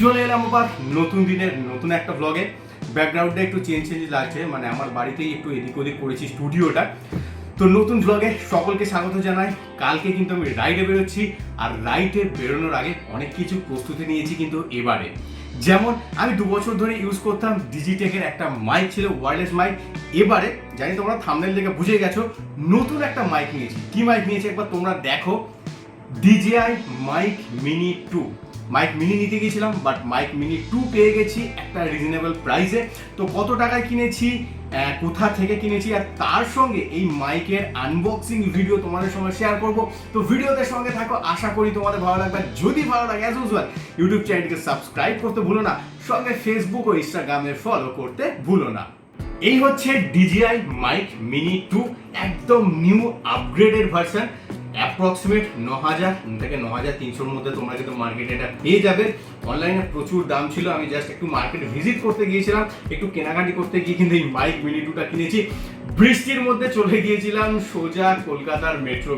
চলে এলাম আবার নতুন দিনের নতুন একটা ব্লগে। ব্যাকগ্রাউন্ডটা একটু চেঞ্জ লাগছে, মানে আমার বাড়িতেই একটু এদিক ওদিক করেছি স্টুডিওটা। তো নতুন ব্লগে সকলকে স্বাগত জানাই। কালকে কিন্তু আমি রাইডে বেরোচ্ছি, আর রাইডে বেরোনোর আগে অনেক কিছু প্রস্তুতি নিয়েছি কিন্তু এবারে। যেমন আমি 2 বছর ধরে ইউজ করতাম ডিজিটেকের একটা মাইক ছিল, ওয়্যারলেস মাইক। এবারে জানি তোমরা থাম্বনেল দেখে বুঝে গেছো নতুন একটা মাইক নিয়েছি। কি মাইক নিয়েছি একবার তোমরা দেখো, DJI mic mini 2। Mic mini নিতে গিয়েছিলাম, বাট মাইক মিনি 2 পেয়ে গেছি একটা রিজনেবল প্রাইসে। তো কত টাকায় কিনেছি, কোথা থেকে কিনেছি, আর তার সঙ্গে এই মাইকের আনবক্সিং ভিডিও তোমাদের সঙ্গে শেয়ার করব। তো ভিডিওতে সঙ্গে থাকো, আশা করি তোমাদের ভালো লাগবে। যদি ভালো লাগে অ্যাজ ইউজুয়াল ইউটিউব চ্যানেলটিকে সাবস্ক্রাইব করতে ভুলো না, সঙ্গে ফেসবুক ও ইনস্টাগ্রামে ফলো করতে ভুলো না। এই হচ্ছে DJI মাইক মিনি 2, একদম নিউ আপগ্রেডেড ভার্সন। অ্যাপ্রক্সিমেট 9000 থেকে 9300-র মধ্যে তোমরা কিন্তু মার্কেটে এটা পেয়ে যাবে। অনলাইনে প্রচুর দাম ছিল, আমি জাস্ট একটু মার্কেট ভিজিট করতে গিয়েছিলাম, একটু কেনাকাটি করতে গিয়ে কিন্তু এই মাইক মিনি 2টা কিনেছি। বৃষ্টির মধ্যে চলে গিয়েছিলাম সোজা কলকাতার মেট্রো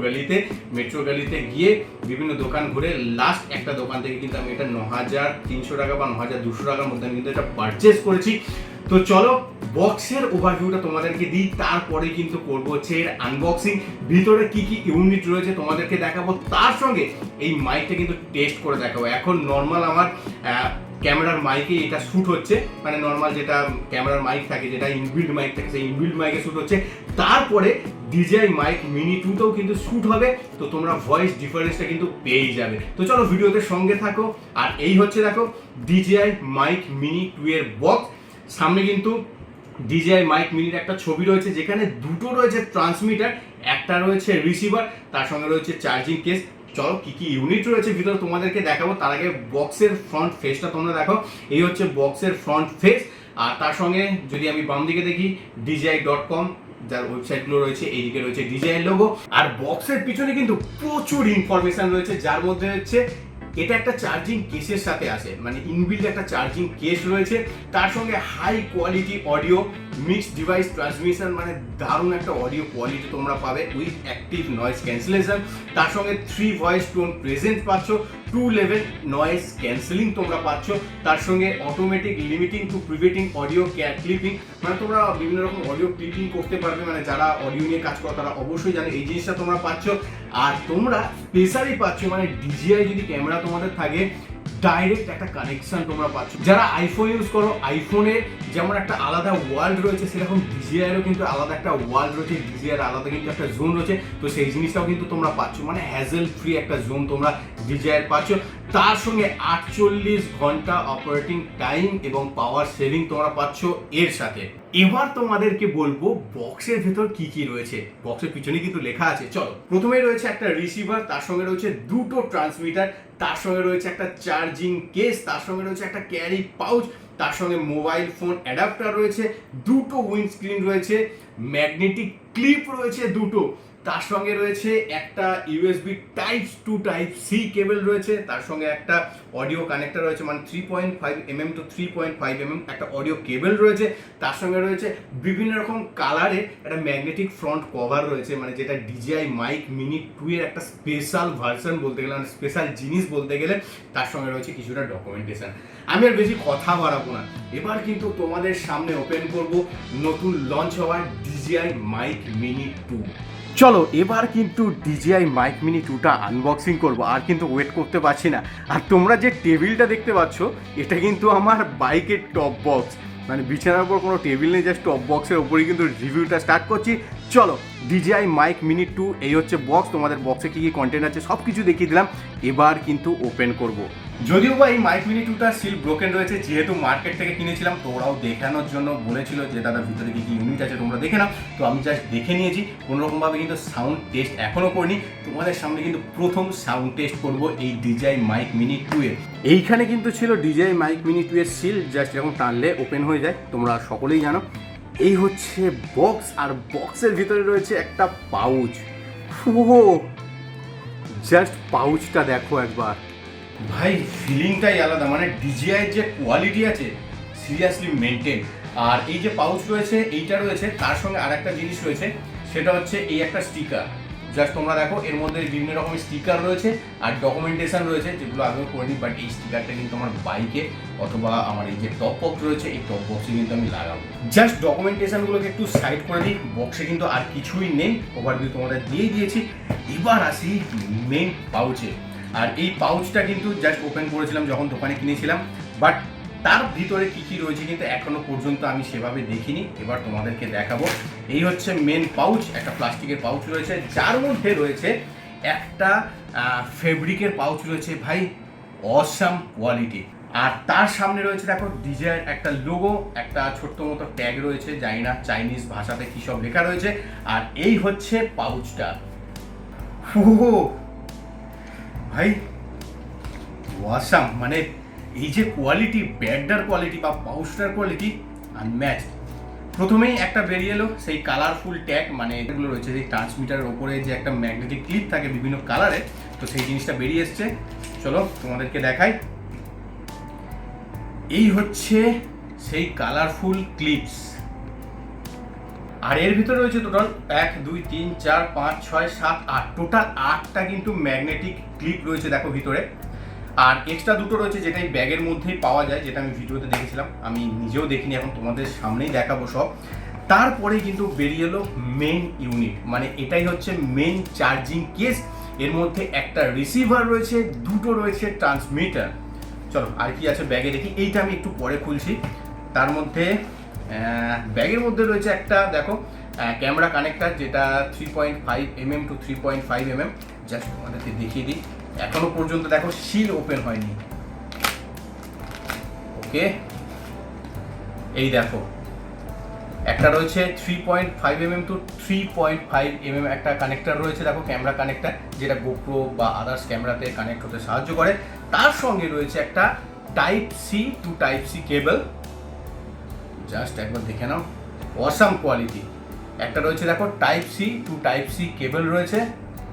গ্যালিতে গিয়ে বিভিন্ন দোকান ঘুরে লাস্ট একটা দোকান থেকে কিন্তু আমি এটা 9300 টাকা বা 9200 টাকার মধ্যে আমি কিন্তু এটা পারচেস করেছি। তো চলো বক্সের ওভারভিউটা তোমাদেরকে দিই, তারপরে কিন্তু করবো হচ্ছে এর আনবক্সিং। ভিতরে কি কি ইউনিট রয়েছে তোমাদেরকে দেখাবো, তার সঙ্গে এই মাইকটা কিন্তু টেস্ট করে দেখাবো। এখন নর্মাল আমার ক্যামেরার মাইকে এটা শ্যুট হচ্ছে, মানে নর্মাল যেটা ক্যামেরার মাইক থাকে, যেটা ইনবিল্ড মাইক থাকে, সেই ইনবিল্ড মাইকে শ্যুট হচ্ছে। তারপরে DJI মাইক মিনি 2তেও কিন্তু শ্যুট হবে, তো তোমরা ভয়েস ডিফারেন্সটা কিন্তু পেয়েই যাবে। তো চলো ভিডিওতে সঙ্গে থাকো। আর এই হচ্ছে দেখো DJI মাইক মিনি 2 এর বক্স। সামনে কিন্তু DJI মাইক মিনির একটা ছবি রয়েছে, যেখানে দুটো রয়েছে ট্রান্সমিটার, একটা রয়েছে রিসিভার, তার সঙ্গে রয়েছে চার্জিং কেস। চলো কি কি ইউনিট রয়েছে ভিতরে তোমাদেরকে দেখাবো। তার আগে বক্সের ফ্রন্ট ফেসটা তোমরা দেখো। এই হচ্ছে বক্সের ফ্রন্ট ফেস, আর তার সঙ্গে যদি আমি বাম দিকে দেখি DJI.com, যার ওয়েবসাইটগুলো রয়েছে, এইদিকে রয়েছে DJI লোগো। আর বক্সের পিছনে কিন্তু প্রচুর ইনফরমেশন রয়েছে, যার মধ্যে হচ্ছে এটা একটা চার্জিং কেসের সাথে আসে, মানে ইনবিল্ড একটা চার্জিং কেস রয়েছে। তার সঙ্গে high quality audio mixed device transmission, মানে দারুণ একটা অডিও কোয়ালিটি তোমরা পাবে উইথ অ্যাক্টিভ নয়েজ ক্যান্সেলেশন। তার সঙ্গে 3 ভয়েস টোন প্রেজেন্ট পাচ্ছ, 2 লেভেল নয়েজ ক্যান্সেলিং তোমরা পাচ্ছ। তার সঙ্গে automatic limiting to preventing audio clipping, মানে তোমরা বিভিন্ন রকম অডিও ক্লিপিং করতে পারবে, মানে যারা অডিও নিয়ে কাজ করো তারা অবশ্যই জানে এই জিনিসটা তোমরা পাচ্ছ। আর তোমরা স্পেশালি পাচ্ছ, মানে DJI যদি ক্যামেরা তোমাদের থাকে ডাইরেক্ট একটা কানেকশন তোমরা পাচ্ছ। যারা আইফোন ইউজ করো, আইফোনে যেমন একটা আলাদা ওয়ার্ল্ড রয়েছে, সেরকম DJI-এরও কিন্তু আলাদা একটা ওয়ার্ল্ড রয়েছে, DJI-এর আলাদা কিন্তু একটা জোন রয়েছে। তো সেই জিনিসটাও কিন্তু তোমরা পাচ্ছ, মানে হ্যাজেল ফ্রি একটা জোন তোমরা DJI-এর পাচ্ছ। তার সঙ্গে 48 ঘন্টা অপারেটিং টাইম এবং পাওয়ার সেভিং তোমরা পাচ্ছ এর সাথে। এবার তোমাদেরকে বলবো বক্সের ভেতর কি কি রয়েছে। বক্সের পিছনে কিন্তু লেখা আছে, চলো। প্রথমে রয়েছে একটা রিসিভার, তার সঙ্গে রয়েছে দুটো ট্রান্সমিটার, তার সঙ্গে রয়েছে একটা চার্জিং কেস, তার সঙ্গে রয়েছে একটা ক্যারি পাউচ, তার সঙ্গে মোবাইল ফোন অ্যাডাপ্টার রয়েছে, দুটো উইন্ডস্ক্রিন রয়েছে, ম্যাগনেটিক ক্লিপ রয়েছে দুটো, তার সঙ্গে রয়েছে একটা USB type to type C cable রয়েছে, তার সঙ্গে একটা অডিও কানেক্টর রয়েছে, মানে 3.5 mm টু 3.5 mm একটা অডিও কেবল রয়েছে। তার সঙ্গে রয়েছে বিভিন্ন রকম কালারে একটা ম্যাগনেটিক ফ্রন্ট কভার রয়েছে, মানে যেটা DJI মাইক মিনি 2 এর একটা স্পেশাল ভার্সন বলতে গেলে, মানে স্পেশাল জিনিস বলতে গেলে। তার সঙ্গে রয়েছে কিছুটা ডকুমেন্টেশন। আমি আর বেশি কথা বাড়াবো না, এবার কিন্তু তোমাদের সামনে ওপেন করব নতুন লঞ্চ হওয়া DJI মাইক মিনি 2। চলো এবার কিন্তু DJI মাইক মিনি 2টা আনবক্সিং করবো, আর কিন্তু ওয়েট করতে পারছি না। আর তোমরা যে টেবিলটা দেখতে পাচ্ছ, এটা কিন্তু আমার বাইকের টপ বক্স, মানে বিছানার উপর কোনো টেবিল নেই, জাস্ট টপ বক্সের উপরেই কিন্তু রিভিউটা স্টার্ট করছি। চলো DJI মাইক মিনি 2, এই হচ্ছে বক্স। তোমাদের বক্সে কী কী কন্টেন্ট আছে সব কিছু দেখিয়ে দিলাম, এবার কিন্তু ওপেন করব। যদিও বা এই মাইক মিনি 2টা সিল ব্রোকেন রয়েছে, যেহেতু মার্কেট থেকে কিনেছিলাম, তো ওরাও দেখানোর জন্য বলেছিল যে দাদা ভিতরে কী কী ইউনিট আছে তোমরা দেখে নাও। তো আমি জাস্ট দেখে নিয়েছি, কোনোরকমভাবে কিন্তু সাউন্ড টেস্ট এখনও করিনি। তোমাদের সামনে কিন্তু প্রথম সাউন্ড টেস্ট করব এই DJI মাইক মিনি 2 এর। এইখানে কিন্তু ছিল DJI মাইক মিনি 2 এর সিল, জাস্ট এরকম টানলে ওপেন হয়ে যায়, তোমরা সকলেই জানো। এই হচ্ছে বক্স, আর বক্সের ভিতরে রয়েছে একটা পাউচ। জাস্ট পাউচটা দেখো একবার, ভাই ফিলিংটাই আলাদা, মানে DJI যে কোয়ালিটি আছে সিরিয়াসলি মেনটেন। আর এই যে পাউচ রয়েছে এইটা রয়েছে, তার সঙ্গে আর একটা জিনিস রয়েছে, সেটা হচ্ছে এই একটা স্টিকার। জাস্ট তোমরা দেখো এর মধ্যে বিভিন্ন রকমের স্টিকার রয়েছে আর ডকুমেন্টেশন রয়েছে, যেগুলো আগেও করিনি, বাট এই স্টিকারটা কিন্তু আমার বাইকে অথবা আমার এই যে টপ বক্স রয়েছে এই টপ বক্সে কিন্তু আমি লাগাবো। জাস্ট ডকুমেন্টেশনগুলোকে একটু সাইড করে দিই, বক্সে কিন্তু আর কিছুই নেই, ওভারভিউ তোমাদের দিয়েই দিয়েছি। এবার আসি মেন পাউচে। আর এই পাউচটা কিন্তু জাস্ট ওপেন করেছিলাম যখন দোকানে কিনেছিলাম, বাট তার ভিতরে কি কি রয়েছে কিন্তু এখনো পর্যন্ত আমি সেভাবে দেখিনি, এবার তোমাদেরকে দেখাবো। এই হচ্ছে মেন পাউচ, একটা প্লাস্টিকের পাউচ রয়েছে, যার মধ্যে রয়েছে একটা ফেব্রিকের পাউচ রয়েছে ভাই, অসাম কোয়ালিটি। আর তার সামনে রয়েছে দেখো ডিজাইন একটা লোগো, একটা ছোট্ট মতো ট্যাগ রয়েছে, জানি না চাইনিজ ভাষাতে কী সব লেখা রয়েছে। আর এই হচ্ছে পাউচটা। ভাই অসাম, মানে এই যে কোয়ালিটি, ব্যাগটার কোয়ালিটি বা পাউচটার কোয়ালিটি আনম্যাচ। প্রথমেই একটা বেরিয়ে এলো সেই কালারফুল ট্যাগ, মানে এগুলো রয়েছে যে ট্রান্সমিটারের ওপরে যে একটা ম্যাগনেটিক ক্লিপ থাকে বিভিন্ন কালারে, তো সেই জিনিসটা বেরিয়ে এসছে। চলো তোমাদেরকে দেখাই। এই হচ্ছে সেই কালারফুল ক্লিপস, আর এর ভিতরে রয়েছে টোটাল 1 2 3 4 5 6 7 8, টোটাল 8টা কিন্তু ম্যাগনেটিক ক্লিপ রয়েছে দেখো ভিতরে। আর এক্সট্রা দুটো রয়েছে যেটা এই ব্যাগের মধ্যেই পাওয়া যায়, যেটা আমি ভিডিওতে দেখেছিলাম, আমি নিজেও দেখিনি, এখন তোমাদের সামনেই দেখাবো সব। তারপরে কিন্তু বেরিয়ে এলো মেন ইউনিট, মানে এটাই হচ্ছে মেন চার্জিং কেস। এর মধ্যে একটা রিসিভার রয়েছে, দুটো রয়েছে ট্রান্সমিটার। চলো আর কি আছে ব্যাগে দেখি, এইটা আমি একটু পরে খুলছি। তার মধ্যে ব্যাগের মধ্যে রয়েছে একটা দেখো ক্যামেরা কানেক্টার, যেটা 3.5 mm টু 3.5 mm। জাস্ট তোমাদেরকে দেখিয়ে দিই, এখনো পর্যন্ত দেখো সিল ওপেন হয়নি। ওকে, এই দেখো একটা রয়েছে 3.5 mm টু 3.5 mm একটা কানেক্টার রয়েছে দেখো, ক্যামেরা কানেক্টার, যেটা গোপ্রো বা আদার্স ক্যামেরাতে কানেক্ট হতে সাহায্য করে। তার সঙ্গে রয়েছে একটা type C to type C cable, just একবার দেখে নাও, অসাম কোয়ালিটি। একটা রয়েছে দেখো type C to type C cable রয়েছে।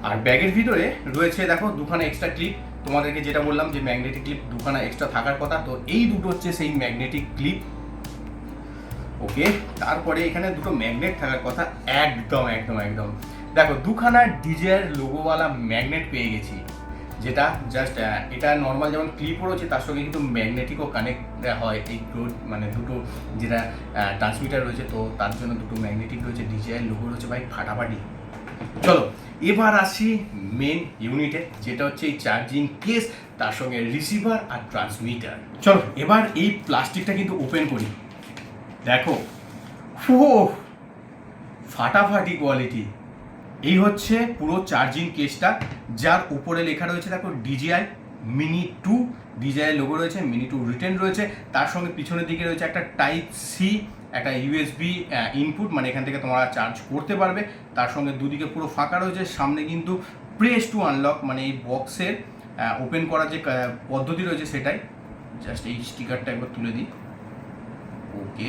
আর ব্যাগের ভিতরে রয়েছে দেখো দুখানা এক্সট্রা ক্লিপ, তোমাদেরকে যেটা বললাম যে ম্যাগনেটিক ক্লিপ দুখানা এক্সট্রা থাকার কথা, তো এই দুটো হচ্ছে সেই ম্যাগনেটিক ক্লিপ। ওকে, তারপরে এখানে দুটো ম্যাগনেট থাকার কথা, একদম একদম একদম দেখো দুখানা ডিজের লোগোওয়ালা ম্যাগনেট পেয়ে গেছি, যেটা জাস্ট এটা নর্মাল যেমন ক্লিপও রয়েছে তার সঙ্গে কিন্তু ম্যাগনেটিকও কানেক্ট হয়। এই মানে দুটো যেটা ট্রান্সমিটার রয়েছে, তো তার জন্য দুটো ম্যাগনেটিক রয়েছে, ডিজের লোগো রয়েছে, ভাই ফাটাফাটি। চলো এবার আসি মেন ইউনিটে, যেটা হচ্ছে এই চার্জিং কেস, তার সঙ্গে রিসিভার আর ট্রান্সমিটার। চলো এবার এই প্লাস্টিকটা কিন্তু ওপেন করি, দেখো ফাটাফাটি কোয়ালিটি। এই হচ্ছে পুরো চার্জিং কেসটা, যার উপরে লেখা রয়েছে দেখো DJI Mini 2, DJI লোগো রয়েছে, Mini 2 রিটেন রয়েছে। তার সঙ্গে পিছনের দিকে রয়েছে একটা টাইপ সি, একটা USB ইনপুট, মানে এখান থেকে তোমরা চার্জ করতে পারবে। তার সঙ্গে দুদিকে পুরো ফাঁকা রয়েছে, সামনে কিন্তু প্রেস টু আনলক, মানে এই বক্সের ওপেন করার যে পদ্ধতি রয়েছে সেটাই। জাস্ট এই স্টিকারটা একবার তুলে দিই। ওকে,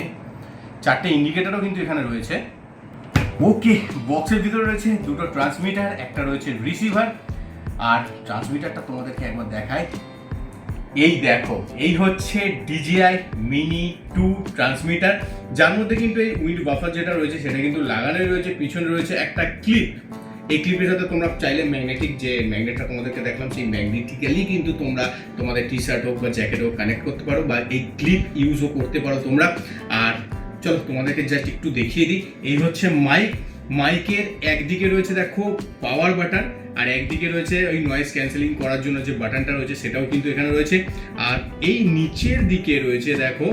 চারটে ইন্ডিকেটারও কিন্তু এখানে রয়েছে। ওকে, বক্সের ভিতরে রয়েছে দুটো ট্রান্সমিটার, একটা রয়েছে রিসিভার। আর ট্রান্সমিটারটা তোমাদেরকে একবার দেখাই, এই দেখো এই হচ্ছে DJI Mini 2 ট্রান্সমিটার, যার মধ্যে কিন্তু এই উইন্ড বাফার যেটা রয়েছে সেটা কিন্তু লাগানোই রয়েছে। পিছনে রয়েছে একটা ক্লিপ, এই ক্লিপের সাথে তোমরা চাইলে ম্যাগনেটিক যে ম্যাগনেটটা তোমাদেরকে দেখলাম সেই ম্যাগনেটিক্যালি কিন্তু তোমরা তোমাদের টি শার্ট হোক বা জ্যাকেট হোক কানেক্ট করতে পারো, বা এই ক্লিপ ইউজও করতে পারো তোমরা। আর চলো তোমাদেরকে জাস্ট একটু দেখিয়ে দিই, এই হচ্ছে মাইকের একদিকে রয়েছে দেখো পাওয়ার বাটন, আর একদিকে রয়েছে ওই নয়েজ ক্যান্সেলিং করার জন্য যে বাটনটা রয়েছে সেটাও কিন্তু এখানে রয়েছে। আর এই নিচের দিকে রয়েছে দেখো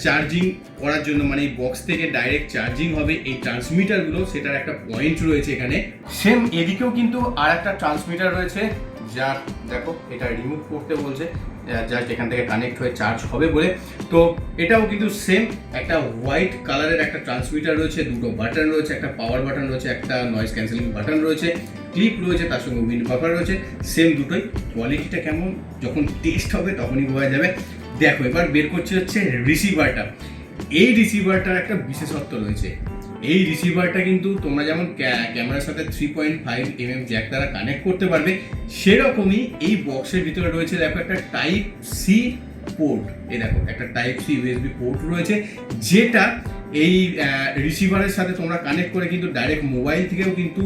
চার্জিং করার জন্য, মানে এই বক্স থেকে ডাইরেক্ট চার্জিং হবে এই ট্রান্সমিটারগুলো, সেটার একটা পয়েন্ট রয়েছে এখানে। সেম এদিকেও কিন্তু আর একটা ট্রান্সমিটার রয়েছে, যার দেখো এটা রিমুভ করতে বলছে, জাস্ট এখান থেকে কানেক্ট হয়ে চার্জ হবে বলে। তো এটাও কিন্তু সেম একটা হোয়াইট কালারের একটা ট্রান্সমিটার রয়েছে, দুটো বাটন রয়েছে, একটা পাওয়ার বাটন রয়েছে, একটা নয়েজ ক্যান্সেলিং বাটন রয়েছে, ক্লিপ রয়েছে, তার সঙ্গে উইন্ড বাফার রয়েছে। সেম দুটোই, কোয়ালিটিটা কেমন যখন টেস্ট হবে তখনই বোঝা যাবে। দেখো এবার বের করছে হচ্ছে রিসিভারটা। এই রিসিভারটার একটা বিশেষত্ব রয়েছে, এই রিসিভারটা কিন্তু তোমরা যেমন ক্যামেরার সাথে 3.5 mm জ্যাক দ্বারা কানেক্ট করতে পারবে, সেরকমই এই বক্সের ভিতরে রয়েছে দেখো একটা টাইপ সি পোর্ট। এই দেখো একটা টাইপ সি USB পোর্ট রয়েছে, যেটা এই রিসিভারের সাথে তোমরা কানেক্ট করে কিন্তু ডাইরেক্ট মোবাইল থেকেও কিন্তু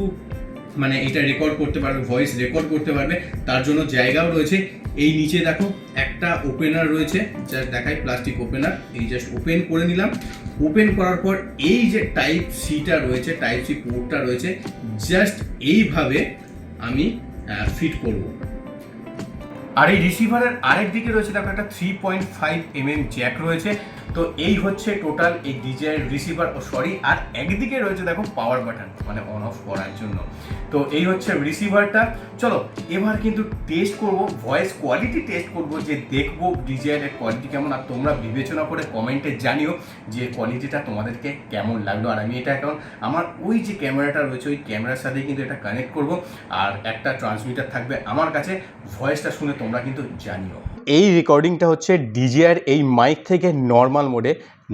মানে এটা রেকর্ড করতে পারবে, ভয়েস রেকর্ড করতে পারবে, তার জন্য জায়গাও রয়েছে। এই নিচে দেখো একটা ওপেনার রয়েছে, জাস্ট দেখাই, প্লাস্টিক ওপেনার, এই জাস্ট ওপেন করে নিলাম। ওপেন করার পর এই যে টাইপ সিটা রয়েছে, টাইপ সি পোর্টটা রয়েছে, জাস্ট এইভাবে আমি ফিট করব। আর এই রিসিভারের আরেক দিকে রয়েছে দেখো একটা 3.5 mm জ্যাক রয়েছে। তো এই হচ্ছে টোটাল এই DJI রিসিভার, আর একদিকে রয়েছে দেখো পাওয়ার বাটন, মানে অন অফ করার জন্য। তো এই হচ্ছে রিসিভারটা। চলো এবার কিন্তু টেস্ট করব, ভয়েস কোয়ালিটি টেস্ট করব, যে দেখবো DJI এর কোয়ালিটি কেমন। আর তোমরা বিবেচনা করে কমেন্টে জানিও যে কোয়ালিটিটা তোমাদেরকে কেমন লাগলো। আর আমি এটা এখন আমার ওই যে ক্যামেরাটা রয়েছে ওই ক্যামেরার সাথেই কিন্তু এটা কানেক্ট করব, আর একটা ট্রান্সমিটার থাকবে আমার কাছে, ভয়েসটা শুনে তোমরা কিন্তু জানিও। এই রেকর্ডিংটা হচ্ছে DJI এই মাইক থেকে নর্মাল মোডে,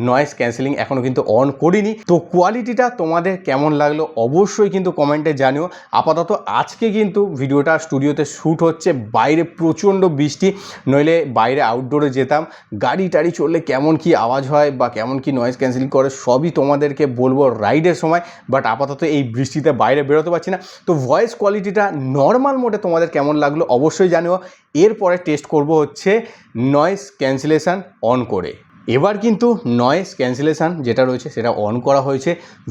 নয়েজ ক্যান্সেলিং এখনও কিন্তু অন করিনি। তো কোয়ালিটিটা তোমাদের কেমন লাগলো অবশ্যই কিন্তু কমেন্টে জানিও। আপাতত আজকে কিন্তু ভিডিওটা স্টুডিওতে শ্যুট হচ্ছে, বাইরে প্রচণ্ড বৃষ্টি, নইলে বাইরে আউটডোরে যেতাম, গাড়ি টাড়ি চললে কেমন কি আওয়াজ হয় বা কেমন কি নয়েজ ক্যান্সেলিং করে সবই তোমাদেরকে বলবো রাইডের সময়। বাট আপাতত এই বৃষ্টিতে বাইরে বেরোতে পারছি না। তো ভয়েস কোয়ালিটিটা নর্মাল মোডে তোমাদের কেমন লাগলো অবশ্যই জানিও। এরপরে টেস্ট করব হচ্ছে নয়েজ ক্যান্সেলেশন অন করে। এবার কিন্তু নয়েজ ক্যান্সেলেশন যেটা রয়েছে সেটা অন করা হয়েছে।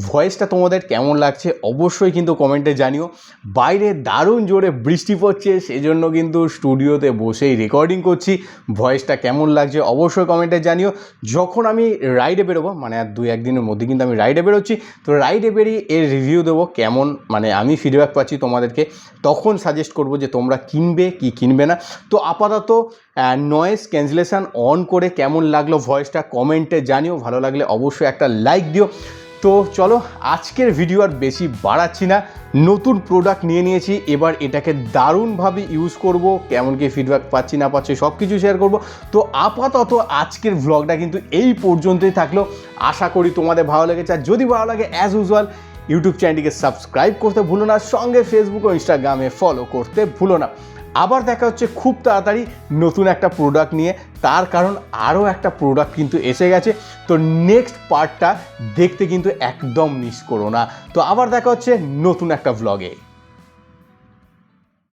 ভয়েসটা তোমাদের কেমন লাগছে অবশ্যই কিন্তু কমেন্টে জানিও। বাইরে দারুণ জোরে বৃষ্টি পড়ছে, সেজন্য কিন্তু স্টুডিওতে বসেই রেকর্ডিং করছি। ভয়েসটা কেমন লাগছে অবশ্যই কমেন্টে জানিও। যখন আমি রাইডে বেরোবো, মানে আর 2-1 দিনের মধ্যে কিন্তু আমি রাইডে বেরোচ্ছি, তো রাইডে বেরিয়ে এর রিভিউ দেবো কেমন, মানে আমি ফিডব্যাক পাচ্ছি তোমাদেরকে, তখন সাজেস্ট করবো যে তোমরা কিনবে কি কিনবে না। তো আপাতত নয়েজ ক্যান্সেলেশন অন করে কেমন লাগলো ভয়েসটা কমেন্টে জানিও। ভালো লাগলে অবশ্যই একটা লাইক দিও। তো চলো আজকের ভিডিও আর বেশি বাড়াচ্ছি না, নতুন প্রোডাক্ট নিয়ে নিয়েছি, এবার এটাকে দারুণভাবে ইউজ করব, কেমন কি ফিডব্যাক পাচ্ছি না পাচ্ছি সব কিছু শেয়ার করব। তো আপাতত আজকের ভ্লগটা কিন্তু এই পর্যন্তই থাকলো, আশা করি তোমাদের ভালো লেগেছে। আর যদি ভালো লাগে অ্যাজ ইউজুয়াল ইউটিউব চ্যানেলটিকে সাবস্ক্রাইব করতে ভুলো না, সঙ্গে ফেসবুক ও ইনস্টাগ্রামে ফলো করতে ভুলো না। আবার দেখা হচ্ছে খুব তাড়াতাড়ি নতুন একটা প্রোডাক্ট নিয়ে, তার কারণ আরও একটা প্রোডাক্ট কিন্তু এসে গেছে। তো নেক্সট পার্টটা দেখতে কিন্তু একদম মিস করো না। তো আবার দেখা হচ্ছে নতুন একটা ভ্লগে।